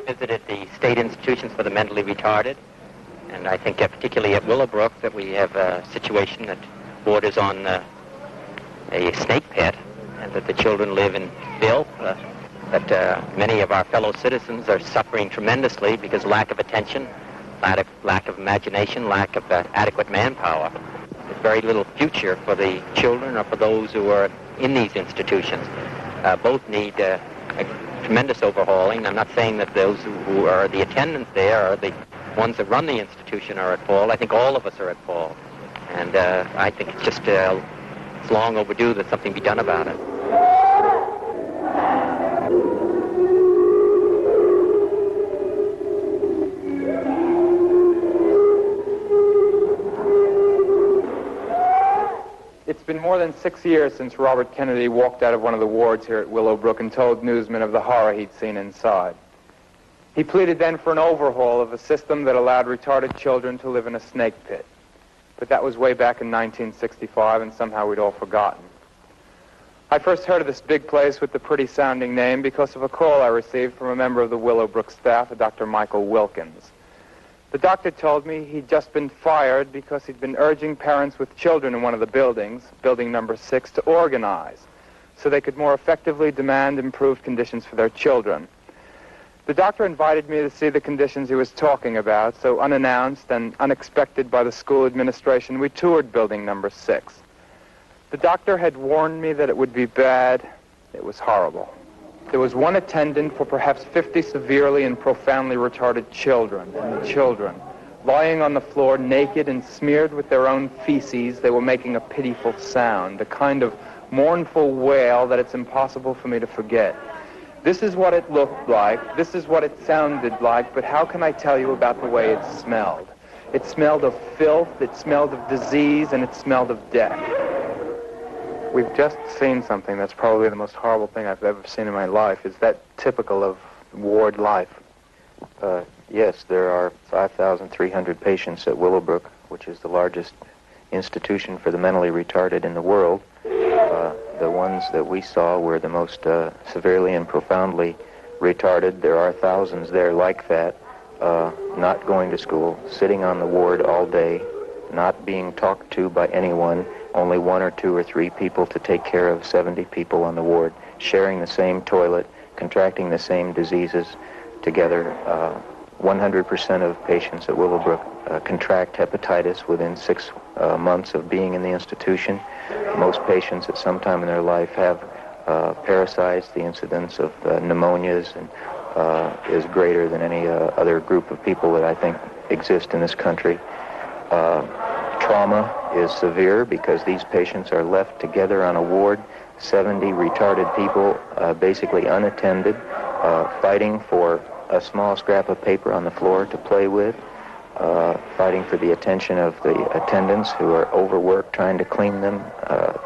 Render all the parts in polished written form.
I've visited the state institutions for the mentally retarded, and I think particularly at Willowbrook that we have a situation that borders on a snake pit, and that the children live in filth, that many of our fellow citizens are suffering tremendously because lack of attention, lack of imagination, lack of adequate manpower. There's very little future for the children or for those who are in these institutions. Both need a tremendous overhauling. I'm not saying that those who are the attendants there or the ones that run the institution are at fault. I think all of us are at fault. And I think it's just it's long overdue that something be done about it. It's been more than 6 years since Robert Kennedy walked out of one of the wards here at Willowbrook and told newsmen of the horror he'd seen inside. He pleaded then for an overhaul of a system that allowed retarded children to live in a snake pit. But that was way back in 1965, and somehow we'd all forgotten. I first heard of this big place with the pretty-sounding name because of a call I received from a member of the Willowbrook staff, a Dr. Michael Wilkins. The doctor told me he'd just been fired because he'd been urging parents with children in one of the buildings, building number 6, to organize so they could more effectively demand improved conditions for their children. The doctor invited me to see the conditions he was talking about, so unannounced and unexpected by the school administration, we toured building number 6. The doctor had warned me that it would be bad. It was horrible. There was one attendant for perhaps 50 severely and profoundly retarded children, and the children, lying on the floor naked and smeared with their own feces, they were making a pitiful sound, a kind of mournful wail that it's impossible for me to forget. This is what it looked like, this is what it sounded like, but how can I tell you about the way it smelled? It smelled of filth, it smelled of disease, and it smelled of death. We've just seen something that's probably the most horrible thing I've ever seen in my life. Is that typical of ward life? Yes, there are 5,300 patients at Willowbrook, which is the largest institution for the mentally retarded in the world. The ones that we saw were the most severely and profoundly retarded. There are thousands there like that, not going to school, sitting on the ward all day, not being talked to by anyone, only 1 or 2 or 3 people to take care of 70 people on the ward, sharing the same toilet, contracting the same diseases together. 100% of patients at Willowbrook contract hepatitis within 6 months of being in the institution. Most patients at some time in their life have parasites. The incidence of pneumonias is greater than any other group of people that I think exist in this country. Trauma is severe because these patients are left together on a ward, 70 retarded people, basically unattended, fighting for a small scrap of paper on the floor to play with, fighting for the attention of the attendants who are overworked, trying to clean them,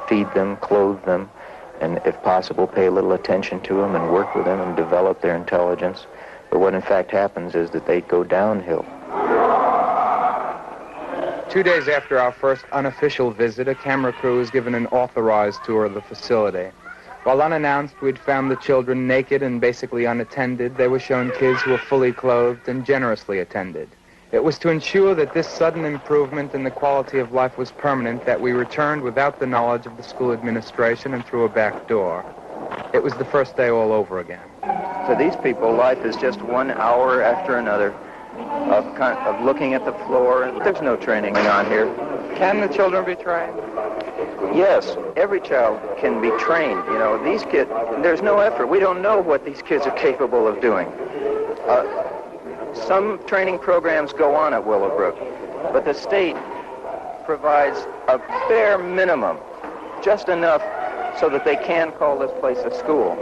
feed them, clothe them, and if possible pay a little attention to them and work with them and develop their intelligence. But what in fact happens is that they go downhill. 2 days after our first unofficial visit, a camera crew was given an authorized tour of the facility. While unannounced, we'd found the children naked and basically unattended. They were shown kids who were fully clothed and generously attended. It was to ensure that this sudden improvement in the quality of life was permanent that we returned without the knowledge of the school administration and through a back door. It was the first day all over again. For these people, life is just 1 hour after another of looking at the floor. There's no training going on here. Can the children be trained? Yes, every child can be trained. You know, these kids, there's no effort. We don't know what these kids are capable of doing. Some training programs go on at Willowbrook, but the state provides a bare minimum, just enough so that they can call this place a school.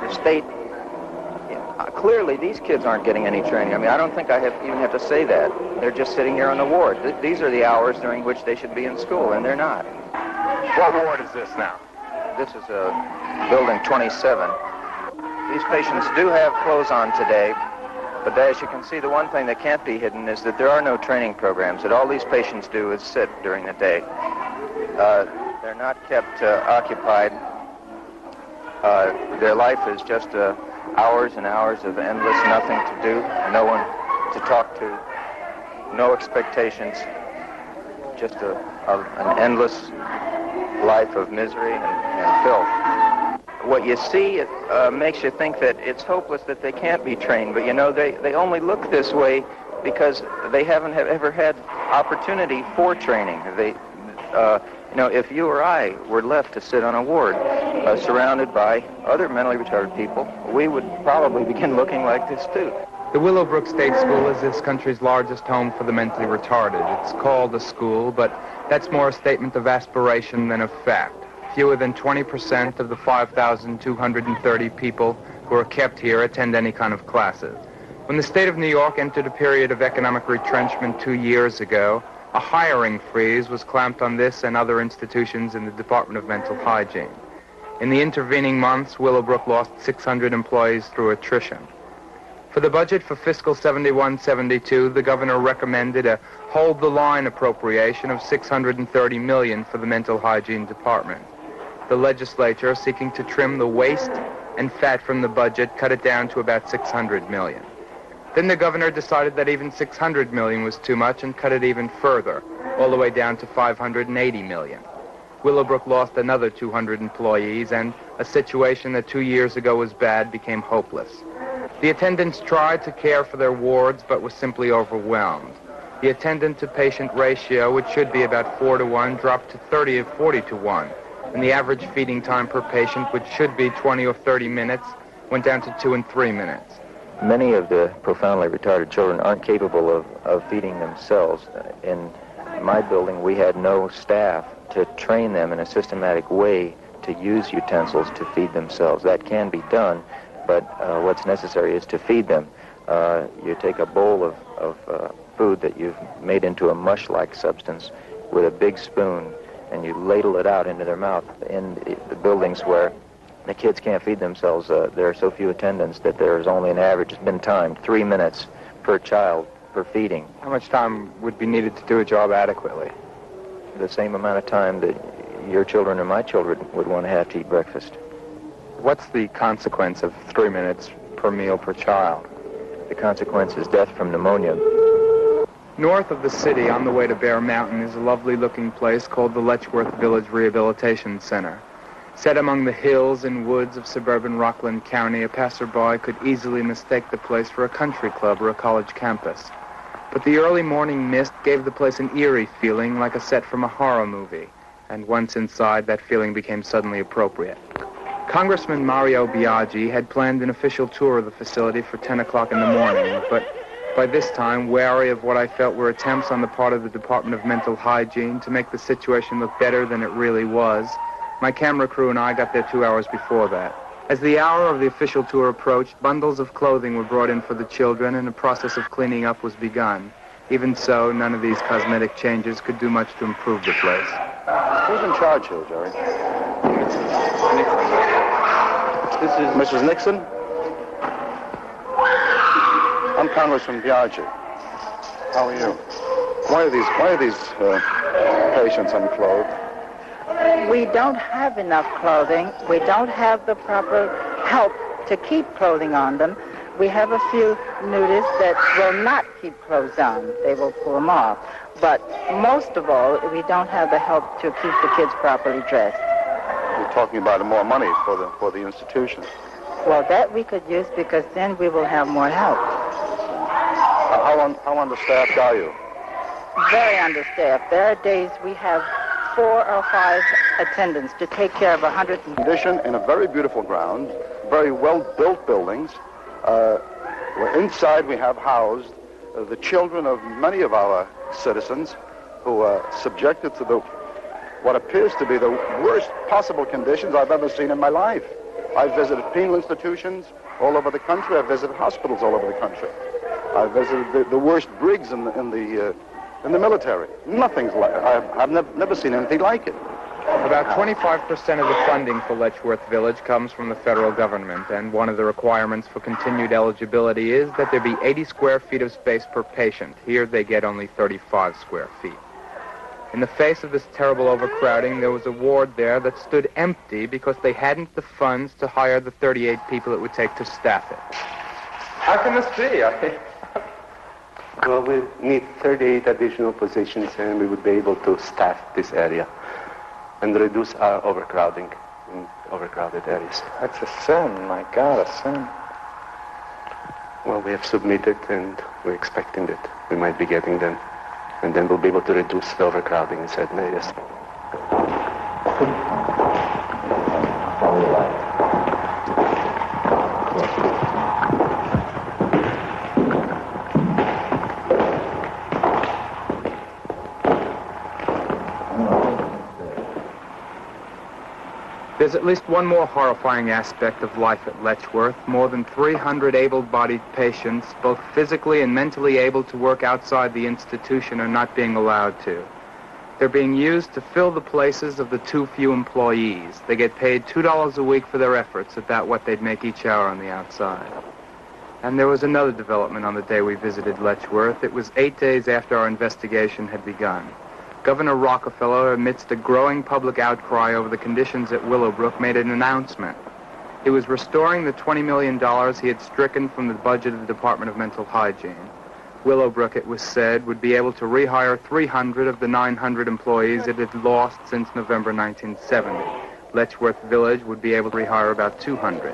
The state, clearly these kids aren't getting any training. I mean, I don't think I even have to say that. They're just sitting here on the ward. These are the hours during which they should be in school, and they're not. What ward is this now? This is building 27. These patients do have clothes on today, but as you can see, the one thing that can't be hidden is that there are no training programs, that all these patients do is sit during the day. They're not kept occupied Their life is just hours and hours of endless nothing to do, no one to talk to, no expectations, just an endless life of misery and filth. What you see, it makes you think that it's hopeless that they can't be trained, but you know, they only look this way because they haven't ever had opportunity for training. You know, if you or I were left to sit on a ward surrounded by other mentally retarded people, we would probably begin looking like this too. The Willowbrook State School is this country's largest home for the mentally retarded. It's called a school, but that's more a statement of aspiration than of fact. Fewer than 20% of the 5,230 people who are kept here attend any kind of classes. When the state of New York entered a period of economic retrenchment 2 years ago, a hiring freeze was clamped on this and other institutions in the Department of Mental Hygiene. In the intervening months, Willowbrook lost 600 employees through attrition. For the budget for fiscal 71-72, the governor recommended a hold-the-line appropriation of $630 million for the mental hygiene department. The legislature, seeking to trim the waste and fat from the budget, cut it down to about $600 million. Then the governor decided that even $600 million was too much and cut it even further, all the way down to $580 million. Willowbrook lost another 200 employees, and a situation that 2 years ago was bad became hopeless. The attendants tried to care for their wards, but were simply overwhelmed. The attendant-to-patient ratio, which should be about 4 to 1, dropped to 30 or 40 to 1, and the average feeding time per patient, which should be 20 or 30 minutes, went down to 2 and 3 minutes. Many of the profoundly retarded children aren't capable of feeding themselves. In my building, we had no staff to train them in a systematic way to use utensils to feed themselves. That can be done, but what's necessary is to feed them. You take a bowl of food that you've made into a mush-like substance with a big spoon, and you ladle it out into their mouth. In the buildings where the kids can't feed themselves, there are so few attendants that there's only an average, it's been timed, 3 minutes per child per feeding. How much time would be needed to do a job adequately? The same amount of time that your children or my children would want to have to eat breakfast. What's the consequence of 3 minutes per meal per child? The consequence is death from pneumonia. North of the city, on the way to Bear Mountain, is a lovely-looking place called the Letchworth Village Rehabilitation Center. Set among the hills and woods of suburban Rockland County, a passerby could easily mistake the place for a country club or a college campus. But the early morning mist gave the place an eerie feeling like a set from a horror movie, and once inside, that feeling became suddenly appropriate. Congressman Mario Biaggi had planned an official tour of the facility for 10 o'clock in the morning, but by this time, wary of what I felt were attempts on the part of the Department of Mental Hygiene to make the situation look better than it really was, my camera crew and I got there 2 hours before that. As the hour of the official tour approached, bundles of clothing were brought in for the children, and a process of cleaning up was begun. Even so, none of these cosmetic changes could do much to improve the place. Who's in charge here, Jerry? This is Mrs. Nixon. I'm Congressman Biaggi. How are you? Why are these patients unclothed? We don't have enough clothing. We don't have the proper help to keep clothing on them. We have a few nudists that will not keep clothes on. They will pull them off. But most of all, we don't have the help to keep the kids properly dressed. You're talking about more money for the institution. Well, that we could use, because then we will have more help. How understaffed are you? Very understaffed. There are days we have 4 or 5 attendants to take care of 100. Condition in a very beautiful ground, very well-built buildings. Where inside we have housed the children of many of our citizens who are subjected to what appears to be the worst possible conditions I've ever seen in my life. I've visited penal institutions all over the country. I've visited hospitals all over the country. I've visited the worst brigs in the military. Nothing's like it. I've never seen anything like it. About 25% of the funding for Letchworth Village comes from the federal government, and one of the requirements for continued eligibility is that there be 80 square feet of space per patient. Here they get only 35 square feet. In the face of this terrible overcrowding, there was a ward there that stood empty because they hadn't the funds to hire the 38 people it would take to staff it. How can this be? Well, we need 38 additional positions, and we would be able to staff this area and reduce our overcrowding in overcrowded areas. That's a sin, my God, a sin. Well, we have submitted, and we're expecting that we might be getting them. And then we'll be able to reduce the overcrowding in certain areas. There's at least one more horrifying aspect of life at Letchworth. More than 300 able-bodied patients, both physically and mentally able to work outside the institution, are not being allowed to. They're being used to fill the places of the too few employees. They get paid $2 a week for their efforts, about what they'd make each hour on the outside. And there was another development on the day we visited Letchworth. It was 8 days after our investigation had begun. Governor Rockefeller, amidst a growing public outcry over the conditions at Willowbrook, made an announcement. He was restoring the $20 million he had stricken from the budget of the Department of Mental Hygiene. Willowbrook, it was said, would be able to rehire 300 of the 900 employees it had lost since November 1970. Letchworth Village would be able to rehire about 200.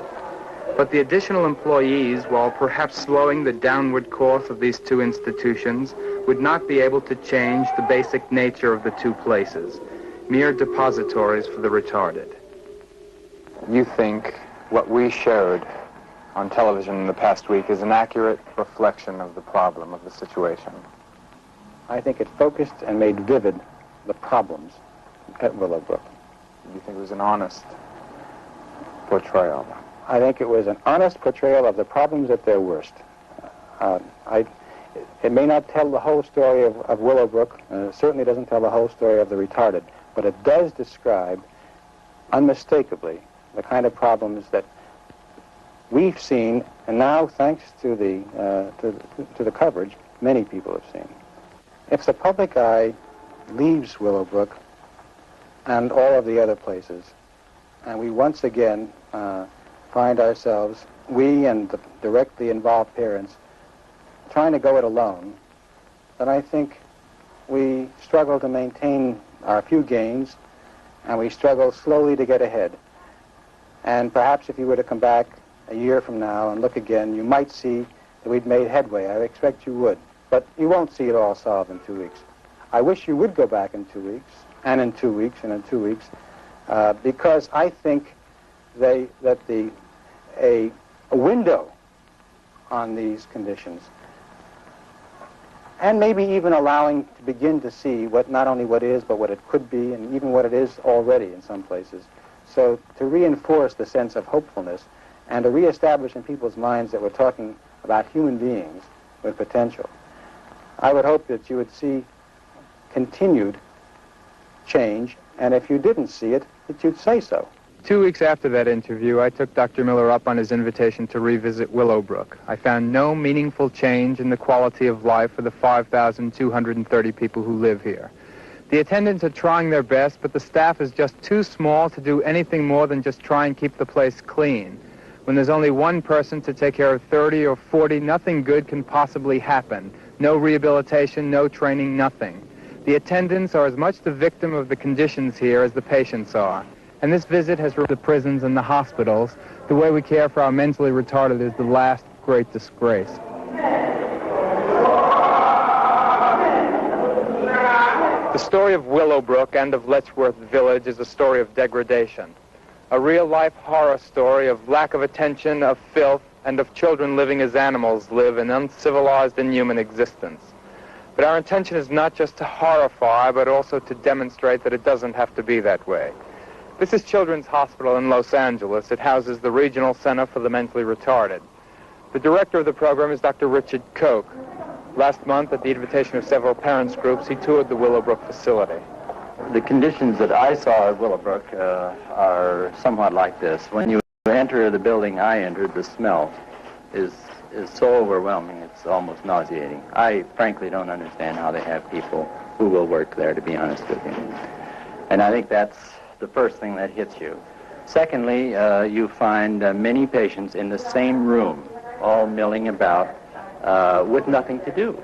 But the additional employees, while perhaps slowing the downward course of these two institutions, would not be able to change the basic nature of the two places, mere depositories for the retarded. You think what we showed on television in the past week is an accurate reflection of the problem, of the situation? I think it focused and made vivid the problems at Willowbrook. You think it was an honest portrayal? I think it was an honest portrayal of the problems at their worst. It may not tell the whole story of Willowbrook, and it certainly doesn't tell the whole story of the retarded, but it does describe unmistakably the kind of problems that we've seen, and now, thanks to the coverage, many people have seen. If the public eye leaves Willowbrook and all of the other places, and we once again find ourselves, we and the directly involved parents, trying to go it alone, then I think we struggle to maintain our few gains, and we struggle slowly to get ahead. And perhaps if you were to come back a year from now and look again, you might see that we'd made headway. I expect you would. But you won't see it all solved in 2 weeks. I wish you would go back in 2 weeks, and in 2 weeks, and in 2 weeks, because I think that a window on these conditions, and maybe even allowing to begin to see what not only what is, but what it could be, and even what it is already in some places. So to reinforce the sense of hopefulness and to reestablish in people's minds that we're talking about human beings with potential, I would hope that you would see continued change, and if you didn't see it, that you'd say so. 2 weeks after that interview, I took Dr. Miller up on his invitation to revisit Willowbrook. I found no meaningful change in the quality of life for the 5,230 people who live here. The attendants are trying their best, but the staff is just too small to do anything more than just try and keep the place clean. When there's only one person to take care of 30 or 40, nothing good can possibly happen. No rehabilitation, no training, nothing. The attendants are as much the victim of the conditions here as the patients are. And this visit has revealed the prisons and the hospitals. The way we care for our mentally retarded is the last great disgrace. The story of Willowbrook and of Letchworth Village is a story of degradation. A real-life horror story of lack of attention, of filth, and of children living as animals live in uncivilized, inhuman existence. But our intention is not just to horrify, but also to demonstrate that it doesn't have to be that way. This is Children's Hospital in Los Angeles. It houses the Regional Center for the Mentally Retarded. The director of the program is Dr. Richard Koch. Last month, at the invitation of several parents' groups, he toured the Willowbrook facility. The conditions that I saw at Willowbrook are somewhat like this. When you enter the building I entered, the smell is so overwhelming, it's almost nauseating. I frankly don't understand how they have people who will work there, to be honest with you. And I think that's the first thing that hits you. Secondly, you find many patients in the same room, all milling about, with nothing to do.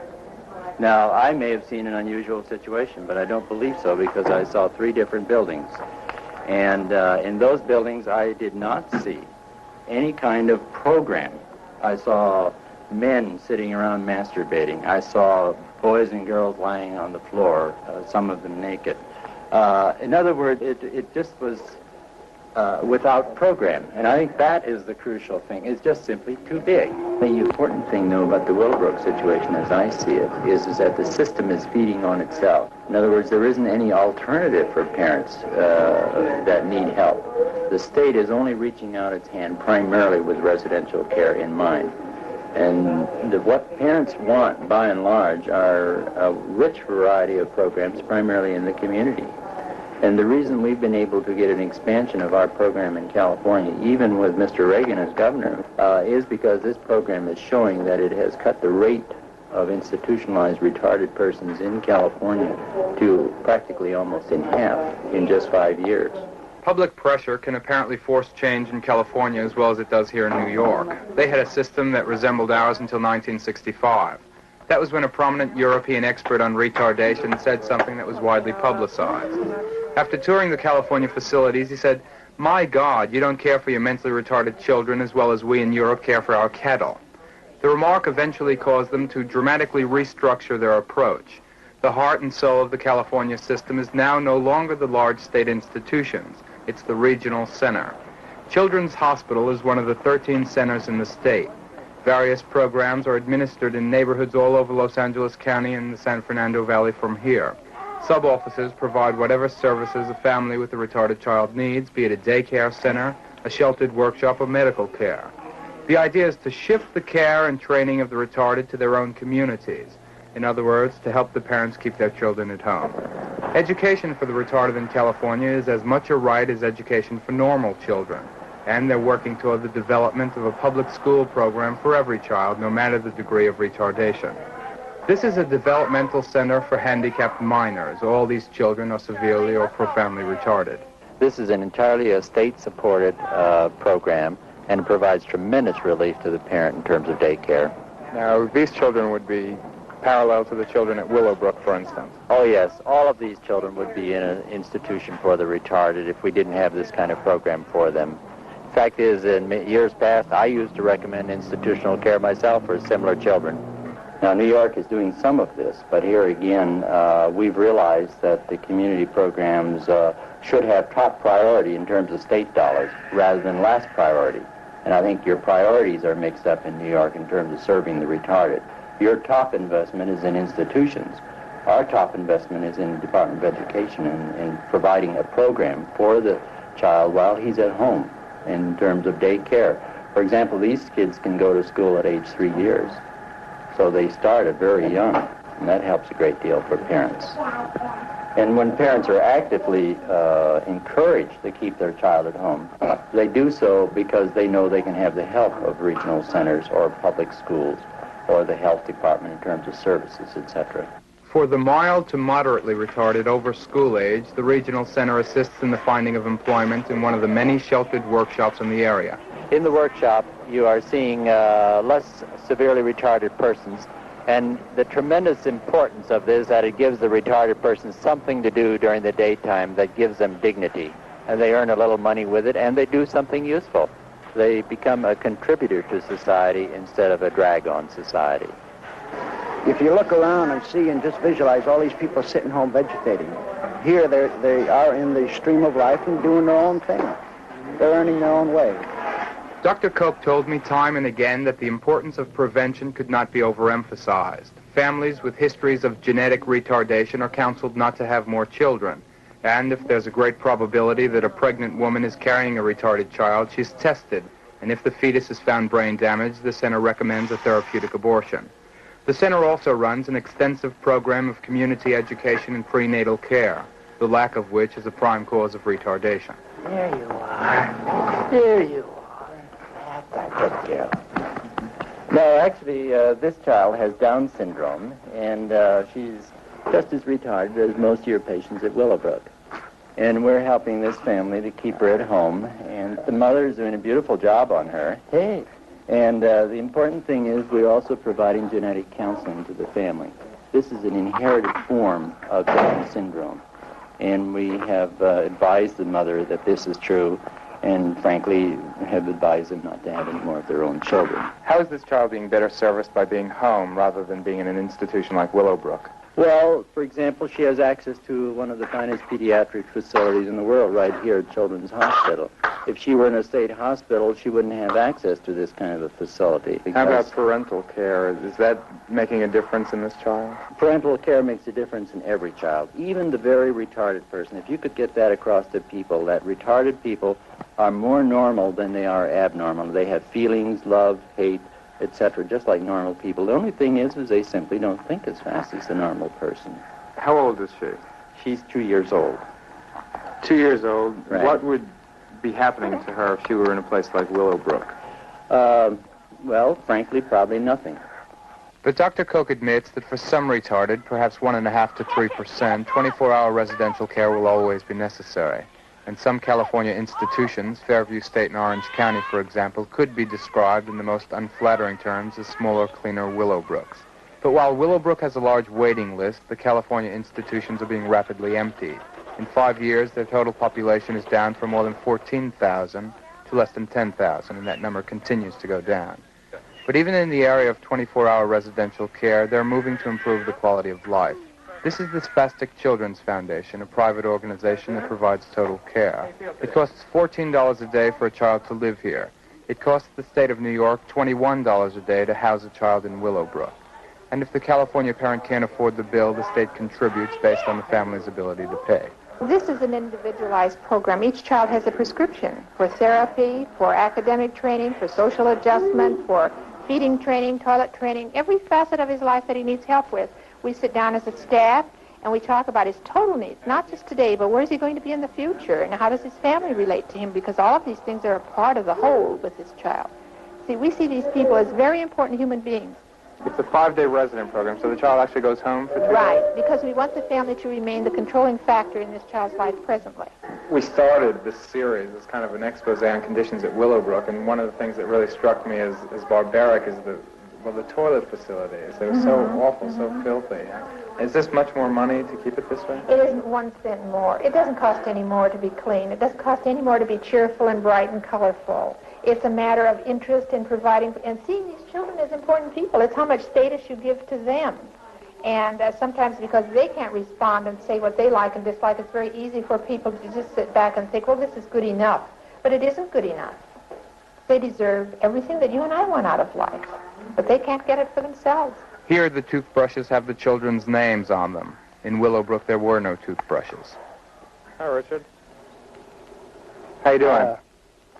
Now, I may have seen an unusual situation, but I don't believe so, because I saw 3 different buildings. And in those buildings, I did not see any kind of program. I saw men sitting around masturbating. I saw boys and girls lying on the floor, some of them naked. In other words, it just was without program. And I think that is the crucial thing. It's just simply too big. The important thing, though, about the Willowbrook situation, as I see it, is that the system is feeding on itself. In other words, there isn't any alternative for parents that need help. The state is only reaching out its hand primarily with residential care in mind. And what parents want, by and large, are a rich variety of programs, primarily in the community. And the reason we've been able to get an expansion of our program in California, even with Mr. Reagan as governor, is because this program is showing that it has cut the rate of institutionalized retarded persons in California to practically almost in half in just 5 years. Public pressure can apparently force change in California as well as it does here in New York. They had a system that resembled ours until 1965. That was when a prominent European expert on retardation said something that was widely publicized. After touring the California facilities, he said, "My God, you don't care for your mentally retarded children as well as we in Europe care for our cattle." The remark eventually caused them to dramatically restructure their approach. The heart and soul of the California system is now no longer the large state institutions. It's the regional center. Children's Hospital is one of the 13 centers in the state. Various programs are administered in neighborhoods all over Los Angeles County and the San Fernando Valley from here. Sub-offices provide whatever services a family with a retarded child needs, be it a daycare center, a sheltered workshop, or medical care. The idea is to shift the care and training of the retarded to their own communities. In other words, to help the parents keep their children at home. Education for the retarded in California is as much a right as education for normal children, and they're working toward the development of a public school program for every child, no matter the degree of retardation. This is a developmental center for handicapped minors. All these children are severely or profoundly retarded. This is an entirely a state-supported program, and it provides tremendous relief to the parent in terms of daycare. Now, these children would be parallel to the children at Willowbrook, for instance. Oh, yes. All of these children would be in an institution for the retarded if we didn't have this kind of program for them. Fact is, in years past, I used to recommend institutional care myself for similar children. Now, New York is doing some of this, but here again, we've realized that the community programs should have top priority in terms of state dollars rather than last priority. And I think your priorities are mixed up in New York in terms of serving the retarded. Your top investment is in institutions. Our top investment is in the Department of Education and providing a program for the child while he's at home in terms of daycare. For example, these kids can go to school at age 3 years. So they start at very young, and that helps a great deal for parents. And when parents are actively encouraged to keep their child at home, they do so because they know they can have the help of regional centers or public schools or the health department in terms of services, etc. For the mild to moderately retarded over school age, the regional center assists in the finding of employment in one of the many sheltered workshops in the area. In the workshop, you are seeing less severely retarded persons, and the tremendous importance of this is that it gives the retarded persons something to do during the daytime that gives them dignity, and they earn a little money with it, and they do something useful. They become a contributor to society instead of a drag on society. If you look around and see and just visualize all these people sitting home vegetating, here they are in the stream of life and doing their own thing. They're earning their own way. Dr. Koch told me time and again that the importance of prevention could not be overemphasized. Families with histories of genetic retardation are counseled not to have more children. And if there's a great probability that a pregnant woman is carrying a retarded child, she's tested. And if the fetus is found brain damaged, the center recommends a therapeutic abortion. The center also runs an extensive program of community education and prenatal care, the lack of which is a prime cause of retardation. There you are. There you are. That's a good girl. No, actually, this child has Down syndrome, and she's just as retarded as most of your patients at Willowbrook. And we're helping this family to keep her at home, and the mother's doing a beautiful job on her. Hey! And the important thing is we're also providing genetic counseling to the family. This is an inherited form of Down syndrome, and we have advised the mother that this is true, and frankly have advised them not to have any more of their own children. How is this child being better serviced by being home rather than being in an institution like Willowbrook? Well, for example, she has access to one of the finest pediatric facilities in the world right here at Children's Hospital. If she were in a state hospital, she wouldn't have access to this kind of a facility. How about parental care? Is that making a difference in this child? Parental care makes a difference in every child, even the very retarded person. If you could get that across to people, that retarded people are more normal than they are abnormal. They have feelings, love, hate, etc., just like normal people. The only thing is they simply don't think as fast as the normal person. How old is she? She's 2 years old. 2 years old? Right. What would be happening to her if she were in a place like Willowbrook? Well, frankly, probably nothing. But Dr. Koch admits that for some retarded, perhaps 1.5% to 3%, 24-hour residential care will always be necessary. And some California institutions, Fairview State and Orange County, for example, could be described in the most unflattering terms as smaller, cleaner Willowbrooks. But while Willowbrook has a large waiting list, the California institutions are being rapidly emptied. In 5 years, their total population is down from more than 14,000 to less than 10,000, and that number continues to go down. But even in the area of 24-hour residential care, they're moving to improve the quality of life. This is the Spastic Children's Foundation, a private organization that provides total care. It costs $14 a day for a child to live here. It costs the state of New York $21 a day to house a child in Willowbrook. And if the California parent can't afford the bill, the state contributes based on the family's ability to pay. This is an individualized program. Each child has a prescription for therapy, for academic training, for social adjustment, for feeding training, toilet training, every facet of his life that he needs help with. We sit down as a staff and we talk about his total needs, not just today, but where is he going to be in the future, and how does his family relate to him, because all of these things are a part of the whole with this child. See, we see these people as very important human beings. It's a 5-day resident program, so the child actually goes home for 2 days? Right, because we want the family to remain the controlling factor in this child's life presently. We started this series as kind of an expose on conditions at Willowbrook, and one of the things that really struck me as barbaric is the toilet facilities. They were so awful, so filthy. Is this much more money to keep it this way? It isn't 1 cent more. It doesn't cost any more to be clean. It doesn't cost any more to be cheerful and bright and colorful. It's a matter of interest in providing and seeing these children as important people. It's how much status you give to them. And sometimes because they can't respond and say what they like and dislike, it's very easy for people to just sit back and think, well, this is good enough. But it isn't good enough. They deserve everything that you and I want out of life. But they can't get it for themselves. Here, the toothbrushes have the children's names on them. In Willowbrook, there were no toothbrushes. Hi, Richard. How you doing?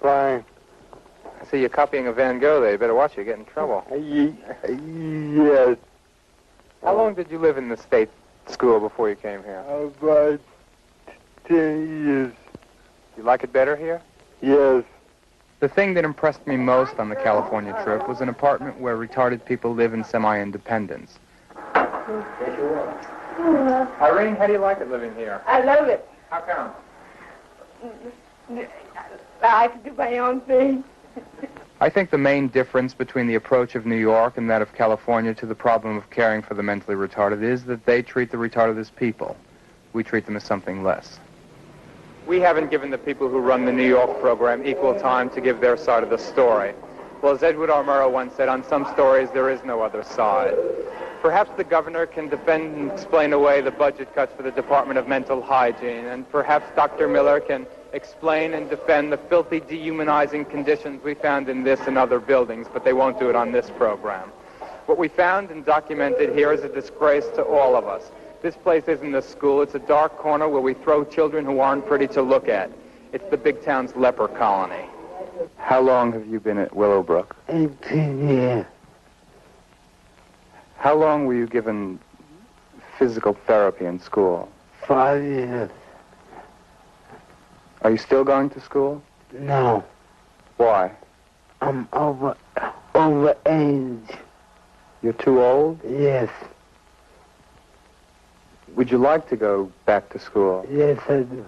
Fine. I see you're copying a Van Gogh there. You better watch it. You get in trouble. Yes. How long did you live in the state school before you came here? About 10 years. You like it better here? Yes. The thing that impressed me most on the California trip was an apartment where retarded people live in semi-independence. Irene, how do you like it living here? I love it. How come? I can do my own thing. I think the main difference between the approach of New York and that of California to the problem of caring for the mentally retarded is that they treat the retarded as people. We treat them as something less. We haven't given the people who run the New York program equal time to give their side of the story. Well, as Edward R. Murrow once said, on some stories there is no other side. Perhaps the governor can defend and explain away the budget cuts for the Department of Mental Hygiene, and perhaps Dr. Miller can explain and defend the filthy, dehumanizing conditions we found in this and other buildings, but they won't do it on this program. What we found and documented here is a disgrace to all of us. This place isn't a school. It's a dark corner where we throw children who aren't pretty to look at. It's the big town's leper colony. How long have you been at Willowbrook? 18 years. How long were you given physical therapy in school? 5 years. Are you still going to school? No. Why? I'm over over age. You're too old? Yes. Would you like to go back to school? Yes, I do.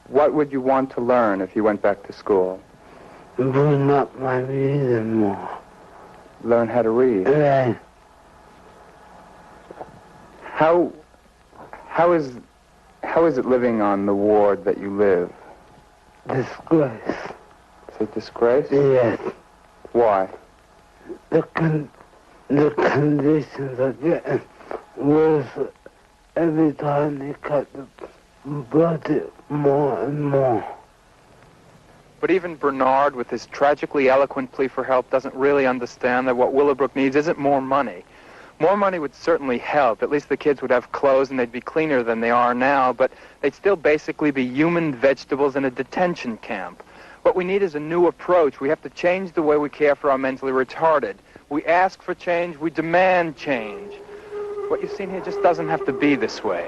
What would you want to learn if you went back to school? Bring up my reading more. Learn how to read? Right. How is it living on the ward that you live? Disgrace. Is it disgrace? Yes. Why? The conditions are getting worse every time they cut the budget more and more. But even Bernard, with his tragically eloquent plea for help, doesn't really understand that what Willowbrook needs isn't more money. More money would certainly help. At least the kids would have clothes and they'd be cleaner than they are now, but they'd still basically be human vegetables in a detention camp. What we need is a new approach. We have to change the way we care for our mentally retarded. We ask for change, we demand change. What you've seen here just doesn't have to be this way.